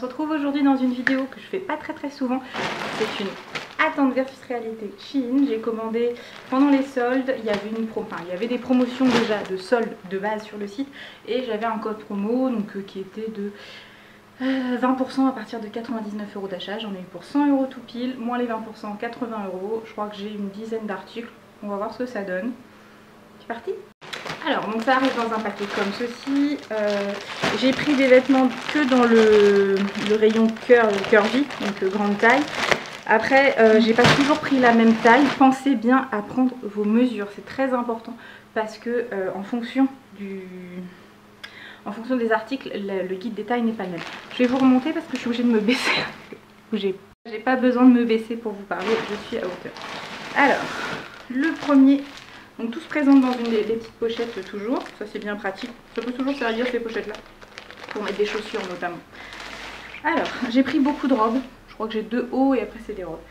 se retrouve aujourd'hui dans une vidéo que je fais pas très souvent. C'est une attente versus réalité Shein. J'ai commandé pendant les soldes, il y avait des promotions déjà de soldes de base sur le site et j'avais un code promo donc, qui était de 20% à partir de 99 € d'achat. J'en ai eu pour 100 € tout pile, moins les 20%, 80 €. Je crois que j'ai une dizaine d'articles. On va voir ce que ça donne. C'est parti. Alors, donc ça arrive dans un paquet comme ceci. J'ai pris des vêtements que dans le rayon curvy, donc grande taille. Après, j'ai pas toujours pris la même taille. Pensez bien à prendre vos mesures, c'est très important parce que en fonction des articles, le guide des tailles n'est pas le même. Je vais vous remonter parce que je suis obligée de me baisser. J'ai pas besoin de me baisser pour vous parler, je suis à hauteur. Alors, le premier. Donc tout se présente dans une des petites pochettes toujours, ça c'est bien pratique, ça peut toujours servir ces pochettes là, pour mettre des chaussures notamment. Alors j'ai pris beaucoup de robes, je crois que j'ai 2 hauts et après c'est des robes.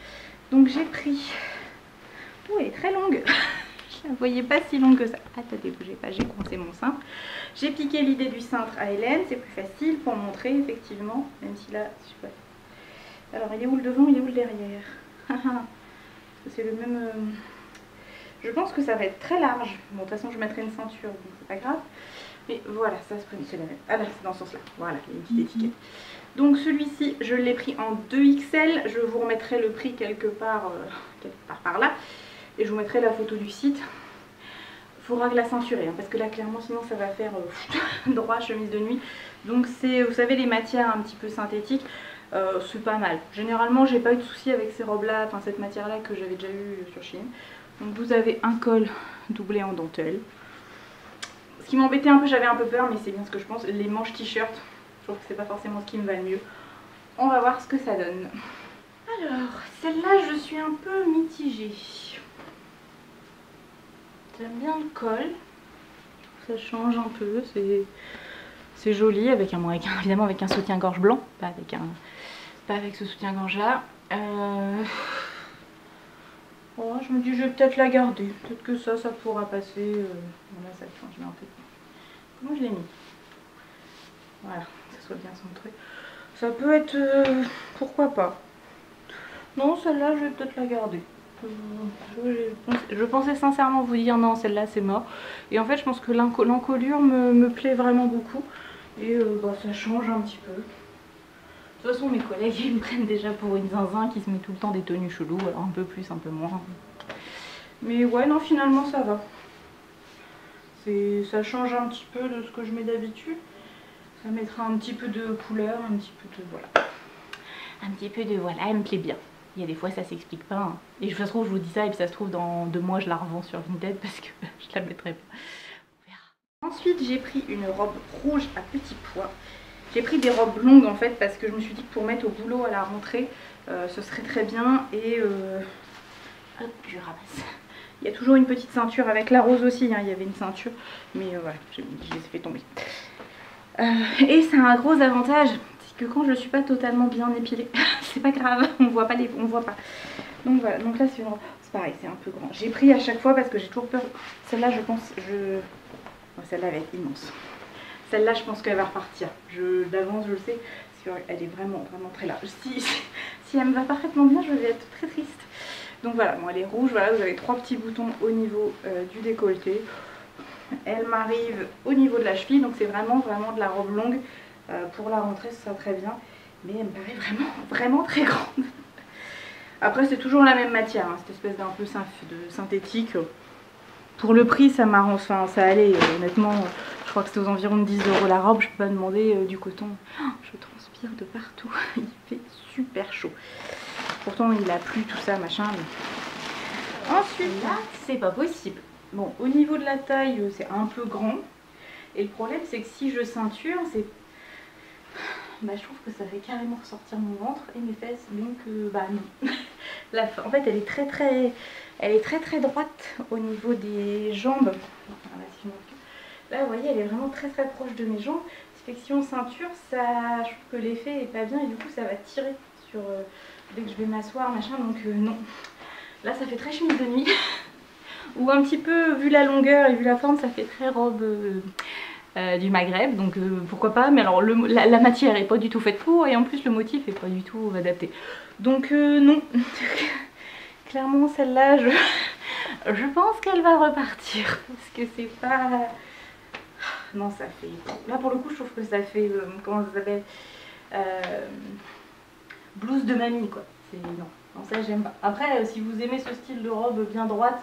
Donc j'ai pris, oh elle est très longue, je la voyais pas si longue que ça, attendez bougez pas, j'ai coincé mon cintre. J'ai piqué l'idée du cintre à Hélène, c'est plus facile pour montrer effectivement, même si là, je sais pas. Alors il est où le devant, il est où le derrière? C'est le même... Je pense que ça va être très large. Bon, de toute façon, je mettrai une ceinture, donc c'est pas grave. Mais voilà, ça se prend. Ah là, c'est dans ce sens-là. Voilà, il y a une petite étiquette. Donc celui-ci, je l'ai pris en 2XL. Je vous remettrai le prix quelque part par là. Et je vous mettrai la photo du site. Il faudra que la ceinturer, hein, parce que là, clairement, sinon ça va faire droit chemise de nuit. Donc c'est, vous savez, les matières un petit peu synthétiques. C'est pas mal. Généralement, j'ai pas eu de soucis avec ces robes-là, enfin cette matière-là que j'avais déjà eu sur Shein. Donc vous avez un col doublé en dentelle. Ce qui m'embêtait un peu, j'avais un peu peur, mais c'est bien ce que je pense. Les manches t-shirt, je trouve que c'est pas forcément ce qui me va le mieux. On va voir ce que ça donne. Alors, celle-là, je suis un peu mitigée. J'aime bien le col. Ça change un peu, c'est joli, évidemment avec un soutien-gorge blanc, pas avec ce soutien-gorge là. Oh, je me dis je vais peut-être la garder, peut-être que ça pourra passer. Voilà, ça change un peu. Comment je l'ai mis? Voilà, que ça soit bien centré. Ça peut être... pourquoi pas? Non, celle-là, je vais peut-être la garder. Je pensais sincèrement vous dire non, celle-là c'est mort. Et en fait, je pense que l'encolure me plaît vraiment beaucoup. Et bah, ça change un petit peu. De toute façon, mes collègues ils me prennent déjà pour une zinzin qui se met tout le temps des tenues cheloues, alors un peu plus, un peu moins. Mais ouais, non, finalement ça va. Ça change un petit peu de ce que je mets d'habitude. Ça mettra un petit peu de couleur, un petit peu de voilà. Un petit peu de voilà, elle me plaît bien. Il y a des fois ça s'explique pas. Hein. Et de toute façon, je vous dis ça, et puis ça se trouve dans 2 mois je la revends sur Vinted parce que je la mettrai pas. On verra. Ensuite, j'ai pris une robe rouge à petits pois. J'ai pris des robes longues en fait parce que je me suis dit que pour mettre au boulot à la rentrée, ce serait très bien. Et hop, je ramasse. Il y a toujours une petite ceinture avec la rose aussi, hein, il y avait une ceinture, mais voilà, je les ai fait tomber. Et c'est un gros avantage, c'est que quand je ne suis pas totalement bien épilée, c'est pas grave, on voit pas. Donc voilà, donc là c'est pareil, c'est un peu grand. J'ai pris à chaque fois parce que j'ai toujours peur. Celle-là, je pense, celle-là va être immense. Celle-là, je pense qu'elle va repartir. D'avance, je le sais, parce qu'elle est vraiment très large. Si elle me va parfaitement bien, je vais être très triste. Donc voilà, bon, elle est rouge, voilà, vous avez 3 petits boutons au niveau du décolleté. Elle m'arrive au niveau de la cheville, donc c'est vraiment de la robe longue. Pour la rentrée, ce sera très bien. Mais elle me paraît vraiment très grande. Après, c'est toujours la même matière, hein, cette espèce d'un peu de synthétique. Pour le prix, ça m'arrange, enfin ça allait, honnêtement. Je crois que c'était aux environs de 10 € la robe, je peux pas demander du coton. Oh, je transpire de partout, il fait super chaud. Pourtant il a plu tout ça, machin. Mais... Ensuite, là, c'est pas possible. Bon, au niveau de la taille, c'est un peu grand. Et le problème, c'est que si je ceinture, c'est... Bah, je trouve que ça fait carrément ressortir mon ventre et mes fesses. Donc, bah non. En fait, elle est très droite au niveau des jambes. Là, vous voyez, elle est vraiment très proche de mes jambes. Ce qui fait que si on ceinture, je trouve que l'effet est pas bien et du coup, ça va tirer sur dès que je vais m'asseoir, machin. Donc non. Là, ça fait très chemise de nuit. Ou un petit peu, vu la longueur et vu la forme, ça fait très robe du Maghreb, donc pourquoi pas. Mais alors la matière est pas du tout faite pour, et en plus le motif est pas du tout adapté. Donc non, clairement celle-là, je pense qu'elle va repartir, parce que c'est pas... Non, ça fait... Là pour le coup je trouve que ça fait, comment ça s'appelle, blouse de mamie quoi. Non, non, ça j'aime pas. Après si vous aimez ce style de robe bien droite,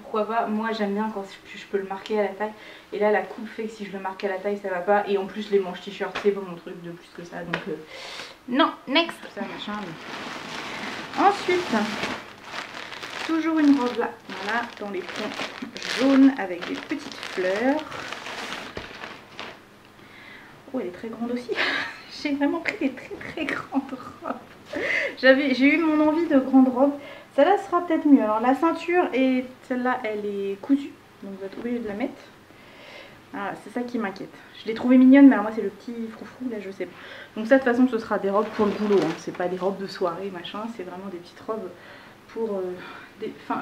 pourquoi pas. Moi j'aime bien quand je peux le marquer à la taille. Et là la coupe fait que si je le marque à la taille ça va pas. Et en plus les manches t-shirt c'est pas mon truc de plus que ça. Donc non, next. Ça machin. Mais... Ensuite, toujours une robe là. Voilà, dans les tons jaunes avec des petites fleurs. Oh, elle est très grande aussi. J'ai vraiment pris des très grandes robes. J'ai eu mon envie de grande robe. Celle-là sera peut-être mieux. Alors la ceinture et celle-là, elle est cousue. Donc vous êtes obligé de la mettre. Voilà, c'est ça qui m'inquiète. Je l'ai trouvée mignonne, mais alors moi c'est le petit froufrou, là je sais pas. Donc ça de toute façon ce sera des robes pour le boulot. Hein. C'est pas des robes de soirée, machin. C'est vraiment des petites robes pour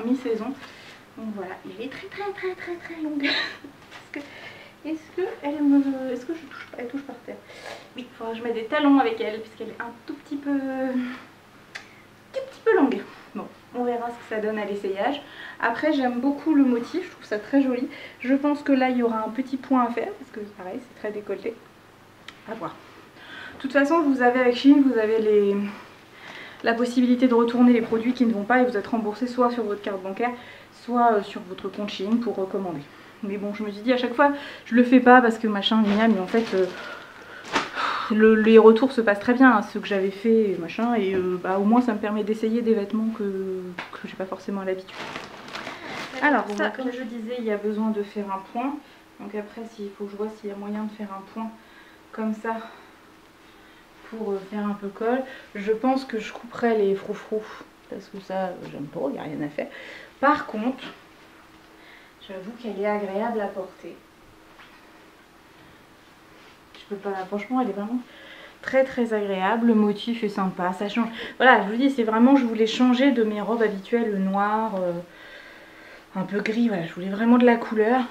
mi-saison. Donc voilà, elle est très longue. Est-ce que je touche pas, elle touche par terre? Oui, il faudra que je mette des talons avec elle puisqu'elle est un tout petit peu longue. Bon, on verra ce que ça donne à l'essayage. Après j'aime beaucoup le motif, je trouve ça très joli. Je pense que là il y aura un petit point à faire parce que pareil c'est très décolleté. À voir. De toute façon vous avez avec Shein, vous avez la possibilité de retourner les produits qui ne vont pas et vous êtes remboursé soit sur votre carte bancaire, soit sur votre compte Shein pour recommander. Mais bon, je me suis dit à chaque fois, je le fais pas parce que machin, mais en fait, les retours se passent très bien, hein, ceux que j'avais fait, machin, et bah, au moins ça me permet d'essayer des vêtements que j'ai pas forcément l'habitude. Alors, bon, ça, comme je disais, il y a besoin de faire un point. Donc après, il faut que je vois s'il y a moyen de faire un point comme ça pour faire un peu col. Je pense que je couperai les froufrous parce que ça, j'aime pas, il n'y a rien à faire. Par contre, j'avoue qu'elle est agréable à porter. Je peux pas, franchement, elle est vraiment très agréable. Le motif est sympa, ça change. Voilà, je vous dis, c'est vraiment, je voulais changer de mes robes habituelles, le noir, un peu gris. Voilà, je voulais vraiment de la couleur.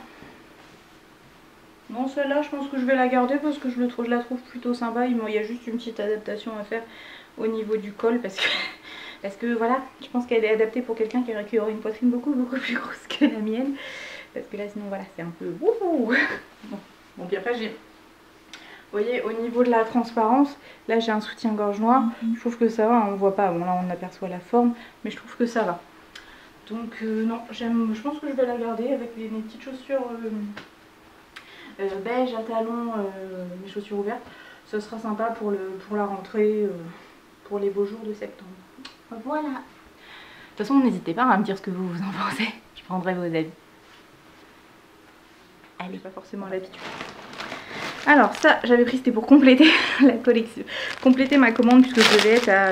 Non, celle-là, je pense que je vais la garder parce que je la trouve plutôt sympa. Il y a juste une petite adaptation à faire au niveau du col parce que voilà, je pense qu'elle est adaptée pour quelqu'un qui aurait une poitrine beaucoup plus grosse que la mienne. Parce que là, sinon, voilà, c'est un peu... Bon, puis après, j'ai... Vous voyez, au niveau de la transparence, là, j'ai un soutien-gorge noir. Je trouve que ça va, on ne voit pas. Bon, là, on aperçoit la forme, mais je trouve que ça va. Donc, non, je pense que je vais la garder avec mes petites chaussures beige à talons, mes chaussures ouvertes. Ce sera sympa pour la rentrée, pour les beaux jours de septembre. Voilà. De toute façon, n'hésitez pas à me dire ce que vous en pensez. Je prendrai vos avis. Allez, pas forcément l'habitude. Alors ça, j'avais pris, c'était pour compléter la collection, compléter ma commande puisque je devais être à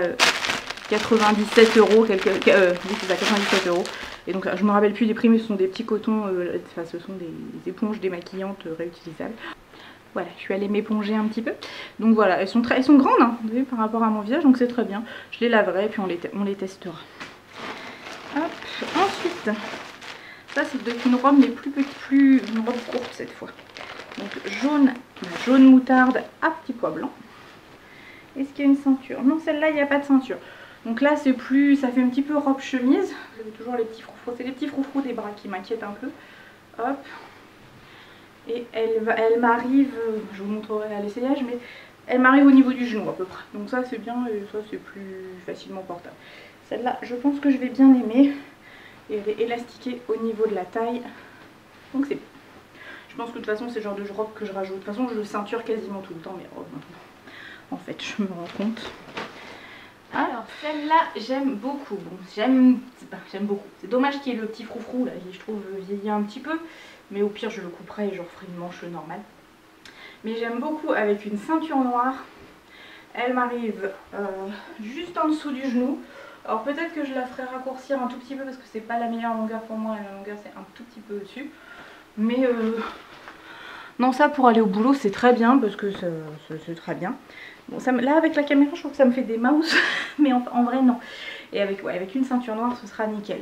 97 €, oui c'est ça, 97 €. Et donc je me rappelle plus des prix, mais ce sont des petits cotons, enfin ce sont des éponges démaquillantes réutilisables. Voilà, je suis allée m'éponger un petit peu. Donc voilà, elles sont grandes, hein, vous voyez, par rapport à mon visage, donc c'est très bien. Je les laverai et puis on les testera. Hop, ensuite, ça c'est une robe mais une robe courte cette fois. Donc jaune moutarde à petits pois blancs. Est-ce qu'il y a une ceinture? Non, celle-là il n'y a pas de ceinture. Donc là c'est plus, ça fait un petit peu robe chemise. Vous avez toujours les petits froufrous, c'est les petits froufrous des bras qui m'inquiètent un peu. Hop. Et elle m'arrive, je vous montrerai à l'essayage, mais elle m'arrive au niveau du genou à peu près. Donc ça c'est bien et ça c'est plus facilement portable. Celle-là je pense que je vais bien aimer. Et elle est élastiquée au niveau de la taille. Donc c'est bien. Je pense que de toute façon c'est le genre de robe que je rajoute. De toute façon je ceinture quasiment tout le temps mes robes maintenant. En fait je me rends compte. Alors celle-là j'aime beaucoup. Bon j'aime beaucoup. C'est dommage qu'il y ait le petit froufrou là, je trouve vieilli un petit peu. Mais au pire je le couperai et je referai une manche normale. Mais j'aime beaucoup avec une ceinture noire. Elle m'arrive juste en dessous du genou. Alors peut-être que je la ferai raccourcir un tout petit peu parce que c'est pas la meilleure longueur pour moi. La longueur c'est un tout petit peu au-dessus. Mais non, ça pour aller au boulot c'est très bien parce que c'est très bien. Bon, là avec la caméra je trouve que ça me fait des mousses, mais en vrai non. Et avec une ceinture noire ce sera nickel.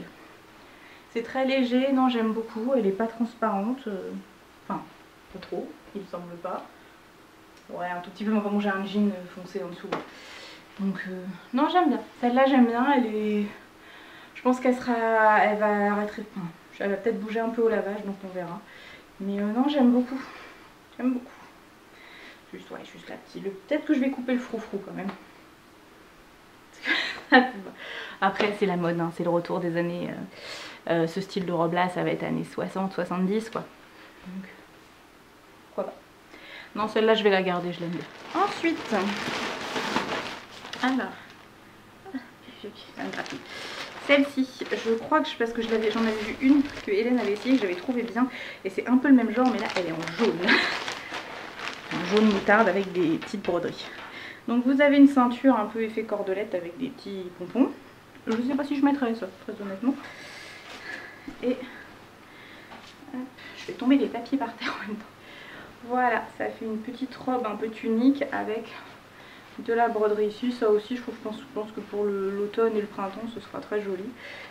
C'est très léger, non j'aime beaucoup, elle est pas transparente. Enfin, pas trop, il me semble pas. Ouais, un tout petit peu, mais vraiment j'ai un jean foncé en dessous. Donc non, j'aime bien. Celle-là j'aime bien, elle est... Je pense qu'elle sera... Elle va arrêter... Enfin, elle va peut-être bouger un peu au lavage, donc on verra. Mais non, j'aime beaucoup. J'aime beaucoup. Juste, ouais, juste la petite. Peut-être que je vais couper le froufrou quand même. Après, c'est la mode, hein, c'est le retour des années... ce style de robe-là, ça va être années 60, 70, quoi. Donc, pourquoi pas. Non, celle-là, je vais la garder, je l'aime bien. Ensuite, alors... Celle-ci, je crois que parce que j'en avais vu une que Hélène avait essayé, que j'avais trouvé bien. Et c'est un peu le même genre, mais là, elle est en jaune. En jaune moutarde avec des petites broderies. Donc vous avez une ceinture un peu effet cordelette avec des petits pompons. Je ne sais pas si je mettrais ça, très honnêtement. Et hop, je vais tomber les papiers par terre en même temps. Voilà, ça fait une petite robe un peu tunique avec de la broderie ici. Ça aussi, je pense que pour l'automne et le printemps, ce sera très joli.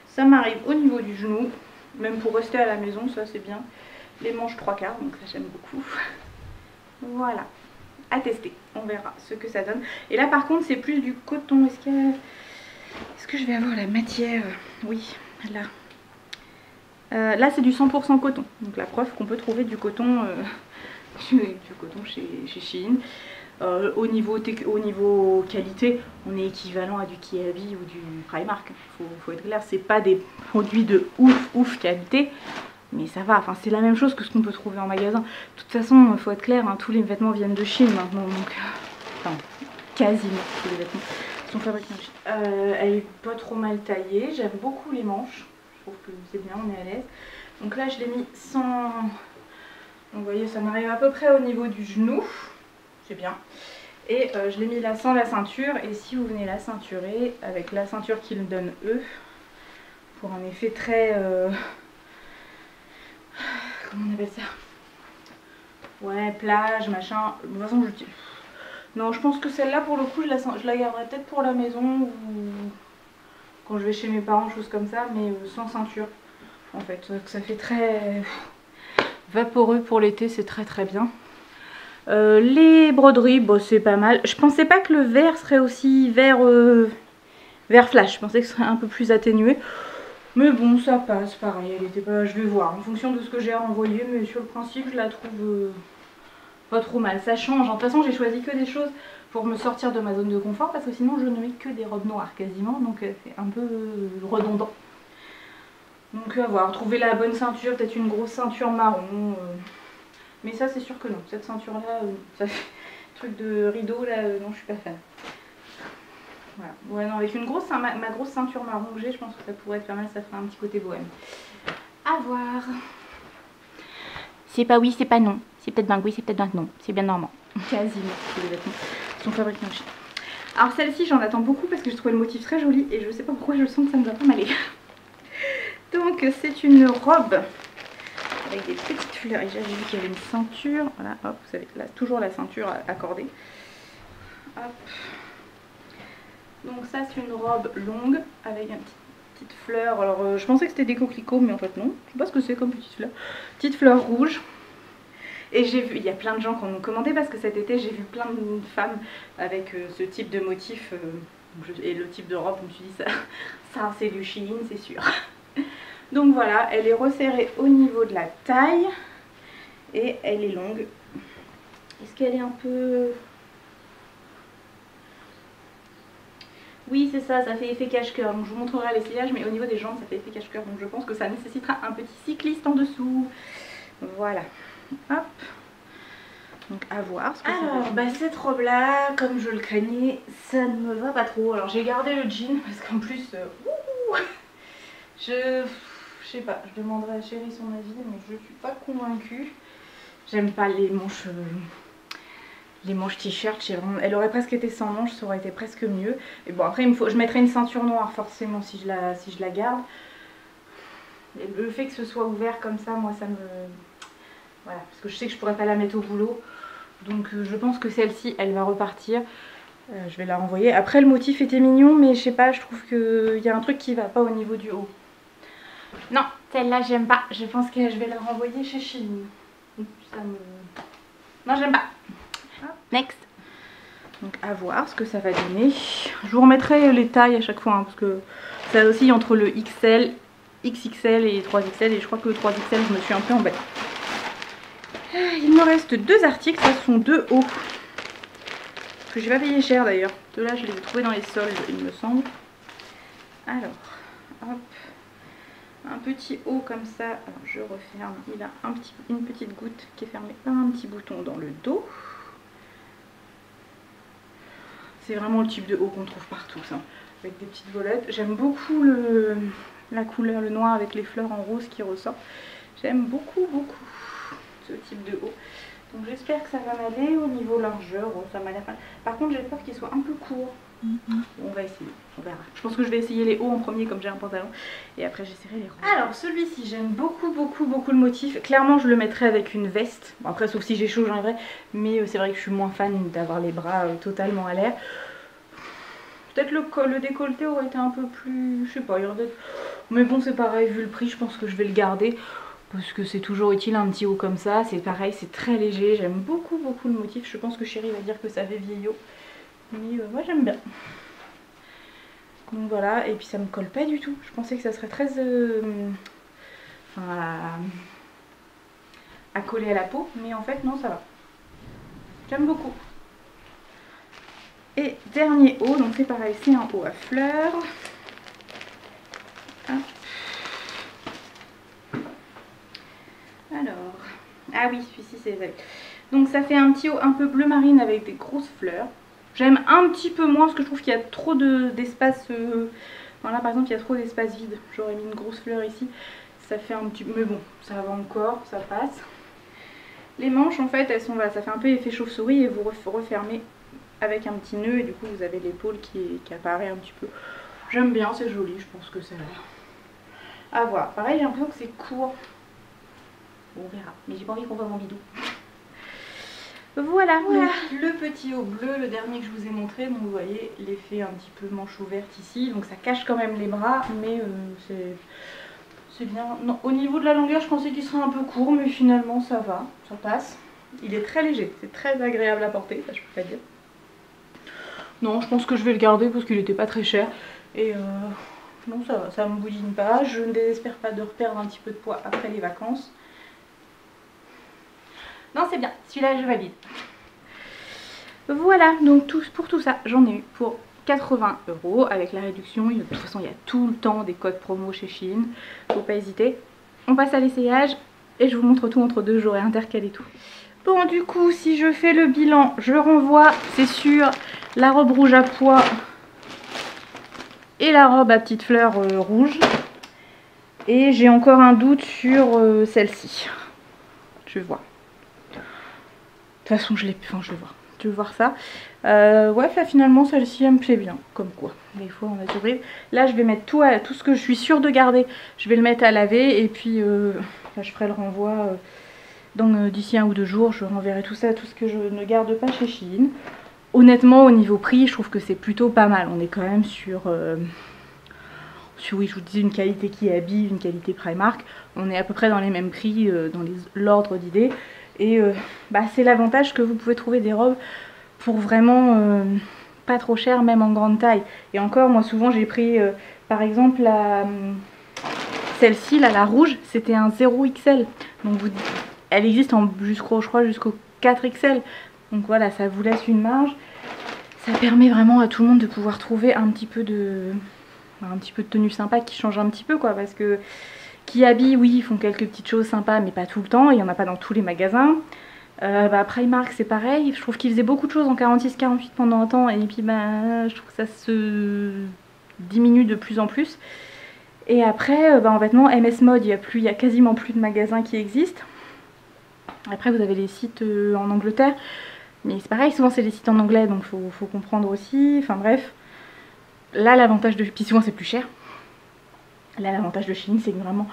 Ça m'arrive au niveau du genou, même pour rester à la maison, ça c'est bien. Les manches 3/4, donc ça j'aime beaucoup. Voilà, à tester, on verra ce que ça donne. Et là par contre, c'est plus du coton. Est-ce que je vais avoir la matière? Oui, là. Là c'est du 100% coton, donc la preuve qu'on peut trouver du coton, chez Shein. Au niveau qualité, on est équivalent à du Kiabi ou du Primark. Faut être clair, c'est pas des produits de ouf qualité, mais ça va. Enfin, c'est la même chose que ce qu'on peut trouver en magasin. De toute façon, faut être clair, hein, tous les vêtements viennent de Chine maintenant, donc enfin quasiment tous les vêtements sont fabriqués en Chine. Elle est pas trop mal taillée. J'aime beaucoup les manches. Je trouve que c'est bien, on est à l'aise. Donc là, je l'ai mis sans. Donc, vous voyez, ça m'arrive à peu près au niveau du genou. C'est bien. Et je l'ai mis là sans la ceinture. Et si vous venez la ceinturer, avec la ceinture qu'ils donnent eux, pour un effet très... comment on appelle ça? Ouais, plage, machin. De toute façon, non, je pense que celle-là, pour le coup, je la garderai peut-être pour la maison ou quand je vais chez mes parents, choses comme ça, mais sans ceinture. En fait, ça fait très vaporeux pour l'été, c'est très bien. Les broderies, bon, c'est pas mal. Je pensais pas que le vert serait aussi vert flash. Je pensais que ce serait un peu plus atténué. Mais bon, ça passe, pareil. Elle était pas... Je vais voir en fonction de ce que j'ai à envoyer. Mais sur le principe, je la trouve pas trop mal. Ça change. De toute façon, j'ai choisi que des choses pour me sortir de ma zone de confort. Parce que sinon, je ne mets que des robes noires quasiment. Donc, c'est un peu redondant. Donc, à voir. Trouver la bonne ceinture. Peut-être une grosse ceinture marron. Mais ça, c'est sûr que non. Cette ceinture-là, ça fait truc de rideau, là, non, je suis pas fan. Voilà. Ouais, non, avec une grosse, ma grosse ceinture marron que j'ai, je pense que ça pourrait être pas mal, ça ferait un petit côté bohème. À voir. C'est pas oui, c'est pas non. C'est peut-être bien oui, c'est peut-être bien non. C'est bien normand. Quasiment, tous les vêtements sont fabriqués en Chine. Alors celle-ci, j'en attends beaucoup parce que je trouvais le motif très joli et je sais pas pourquoi je sens que ça me va pas m'aller. Donc, c'est une robe avec des petites fleurs. Et j'ai vu qu'il y avait une ceinture. Voilà, hop, vous savez, là, toujours la ceinture accordée. Hop. Donc ça, c'est une robe longue avec une petite fleur. Alors, je pensais que c'était des coquelicots, mais en fait non. Je sais pas ce que c'est comme petite fleur. Petite fleur rouge. Et j'ai vu, il y a plein de gens qui en ont commandé parce que cet été, j'ai vu plein de femmes avec ce type de motif. Et le type de robe, je me suis dit, ça c'est du Shein, c'est sûr. Donc voilà, elle est resserrée au niveau de la taille et elle est longue. Est-ce qu'elle est un peu... Oui, c'est ça, ça fait effet cache-cœur. Donc je vous montrerai l'essayage, mais au niveau des jambes, ça fait effet cache-cœur. Donc je pense que ça nécessitera un petit cycliste en dessous. Voilà. Hop. Donc à voir ce que ça va. Alors, bah, cette robe-là, comme je le craignais, ça ne me va pas trop. Alors j'ai gardé le jean parce qu'en plus... je sais pas, je demanderai à Chérie son avis, mais je suis pas convaincue. J'aime pas les manches t-shirt. Elle aurait presque été sans manches, ça aurait été presque mieux. Et bon, après je mettrai une ceinture noire forcément si je la garde. Et le fait que ce soit ouvert comme ça, moi ça me... Voilà, parce que je sais que je pourrais pas la mettre au boulot. Donc je pense que celle-ci, elle va repartir. Je vais la renvoyer. Après le motif était mignon, mais je sais pas, je trouve qu'il y a un truc qui va pas au niveau du haut. Non, celle-là j'aime pas. Je pense que je vais la renvoyer chez Shein. Ça me... Non, j'aime pas. Next. Donc à voir ce que ça va donner. Je vous remettrai les tailles à chaque fois, hein, parce que ça oscille entre le XL, XXL et 3XL. Et je crois que le 3XL, je me suis un peu embêtée. Il me reste 2 articles, ça sont 2 hauts. Que j'ai pas payé cher d'ailleurs. Ceux-là, je les ai trouvés dans les soldes, il me semble. Alors, hop. Un petit haut comme ça. Alors, je referme. Il a une petite goutte qui est fermée par un petit bouton dans le dos. C'est vraiment le type de haut qu'on trouve partout, ça. Avec des petites volettes. J'aime beaucoup la couleur, le noir avec les fleurs en rose qui ressort. J'aime beaucoup, beaucoup ce type de haut. Donc j'espère que ça va m'aller au niveau largeur. Bon, ça m'a l'air mal. Par contre, j'ai peur qu'il soit un peu court. Bon, on va essayer, on verra. Je pense que je vais essayer les hauts en premier comme j'ai un pantalon. Et après j'essaierai les roses. Alors celui-ci, j'aime beaucoup, beaucoup, beaucoup le motif. Clairement, je le mettrai avec une veste. Bon, après, sauf si j'ai chaud, j'enlèverai. Mais c'est vrai que je suis moins fan d'avoir les bras totalement à l'air. Peut-être le décolleté aurait été un peu plus... Je sais pas, il aurait peut-être... Mais bon, c'est pareil, vu le prix, je pense que je vais le garder. Parce que c'est toujours utile un petit haut comme ça. C'est pareil, c'est très léger. J'aime beaucoup, beaucoup le motif. Je pense que Chérie va dire que ça fait vieillot. Mais moi, j'aime bien. Donc voilà, et puis ça me colle pas du tout. Je pensais que ça serait très... à coller à la peau. Mais en fait, non, ça va. J'aime beaucoup. Et dernier haut, donc c'est pareil, c'est un haut à fleurs. Hop. Alors, ah oui, celui-ci c'est... Donc ça fait un petit haut un peu bleu marine avec des grosses fleurs. J'aime un petit peu moins parce que je trouve qu'il y a trop d'espace... Voilà, par exemple, il y a trop d'espace vide. J'aurais mis une grosse fleur ici. Ça fait un petit... Mais bon, ça va encore, ça passe. Les manches, en fait, elles sont... Voilà, ça fait un peu effet chauve-souris et vous refermez avec un petit nœud. Et du coup, vous avez l'épaule qui apparaît un petit peu. J'aime bien, c'est joli. Je pense que ça va. À voir. Pareil, j'ai l'impression que c'est court. Bon, on verra. Mais j'ai pas envie qu'on voit mon bidou. Voilà, donc, le petit haut bleu, le dernier que je vous ai montré. Donc vous voyez l'effet un petit peu manche ouverte ici. Donc ça cache quand même les bras, mais c'est bien. Non, au niveau de la longueur, je pensais qu'il serait un peu court, mais finalement ça va, ça passe. Il est très léger, c'est très agréable à porter, ça je peux pas dire. Non, je pense que je vais le garder parce qu'il n'était pas très cher. Et non, ça va, ça me boudine pas. Je ne désespère pas de reperdre un petit peu de poids après les vacances. Non, c'est bien, celui-là je valide. Voilà, donc pour tout ça, j'en ai eu pour 80 € avec la réduction. De toute façon, il y a tout le temps des codes promo chez Shein. Faut pas hésiter. On passe à l'essayage et je vous montre tout entre 2 jours et intercaler tout. Bon, du coup, si je fais le bilan, je renvoie, c'est sûr, la robe rouge à pois et la robe à petites fleurs rouges. Et j'ai encore un doute sur celle-ci. Je vais voir. De toute façon, je vais voir. Je vais voir ça. Ouais, là, finalement, celle-ci, elle me plaît bien. Comme quoi, des fois, on a surprise. Là, je vais mettre tout ce que je suis sûre de garder. Je vais le mettre à laver. Et puis, là, je ferai le renvoi d'ici 1 ou 2 jours. Je renverrai tout ça, tout ce que je ne garde pas chez Shein. Honnêtement, au niveau prix, je trouve que c'est plutôt pas mal. On est quand même sur oui, je vous disais, une qualité qui habille, une qualité Primark. On est à peu près dans les mêmes prix, dans l'ordre d'idées. Et c'est l'avantage que vous pouvez trouver des robes pour vraiment pas trop cher, même en grande taille. Et encore, moi souvent j'ai pris par exemple celle-ci, là, la rouge, c'était un 0XL. Donc elle existe jusqu'au 4XL. Donc voilà, ça vous laisse une marge. Ça permet vraiment à tout le monde de pouvoir trouver un petit peu de tenue sympa qui change un petit peu, quoi, parce que qui habillent, oui, ils font quelques petites choses sympas, mais pas tout le temps, il n'y en a pas dans tous les magasins. Primark, c'est pareil, je trouve qu'ils faisaient beaucoup de choses en 46-48 pendant un temps, et puis je trouve que ça se diminue de plus en plus. Et après, en vêtements, MS Mode, il y a quasiment plus de magasins qui existent. Après, vous avez les sites en Angleterre, mais c'est pareil, souvent c'est des sites en anglais, donc faut comprendre aussi, enfin bref. Là, l'avantage de... Puis souvent, c'est plus cher. Là, l'avantage de Shein, c'est que vraiment,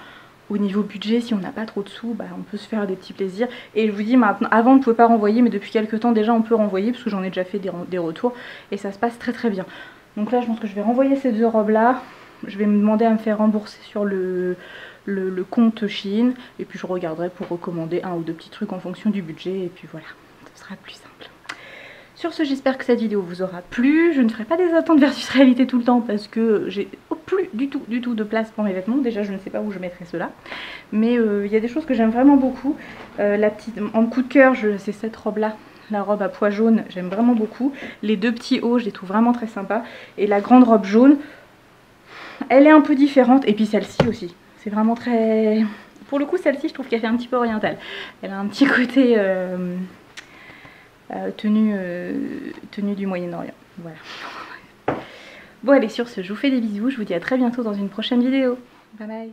au niveau budget, si on n'a pas trop de sous, on peut se faire des petits plaisirs. Et je vous dis maintenant, avant, on ne pouvait pas renvoyer, mais depuis quelques temps, déjà, on peut renvoyer, parce que j'en ai déjà fait des retours, et ça se passe très très bien. Donc là, je pense que je vais renvoyer ces 2 robes-là. Je vais me demander à me faire rembourser sur le compte Shein, et puis je regarderai pour recommander 1 ou 2 petits trucs en fonction du budget, et puis voilà. ce sera plus simple. Sur ce, j'espère que cette vidéo vous aura plu. Je ne ferai pas des attentes versus réalité tout le temps parce que j'ai plus du tout de place pour mes vêtements. Déjà, je ne sais pas où je mettrai cela. Mais il y a des choses que j'aime vraiment beaucoup. La petite, en coup de cœur, c'est cette robe-là. La robe à pois jaune, j'aime vraiment beaucoup. Les deux petits hauts, je les trouve vraiment très sympas. Et la grande robe jaune, elle est un peu différente. Et puis celle-ci aussi. C'est vraiment très... Pour le coup, celle-ci, je trouve qu'elle fait un petit peu orientale. Elle a un petit côté... tenue du Moyen-Orient. Voilà. Bon allez, sur ce, je vous fais des bisous, je vous dis à très bientôt dans une prochaine vidéo. Bye bye.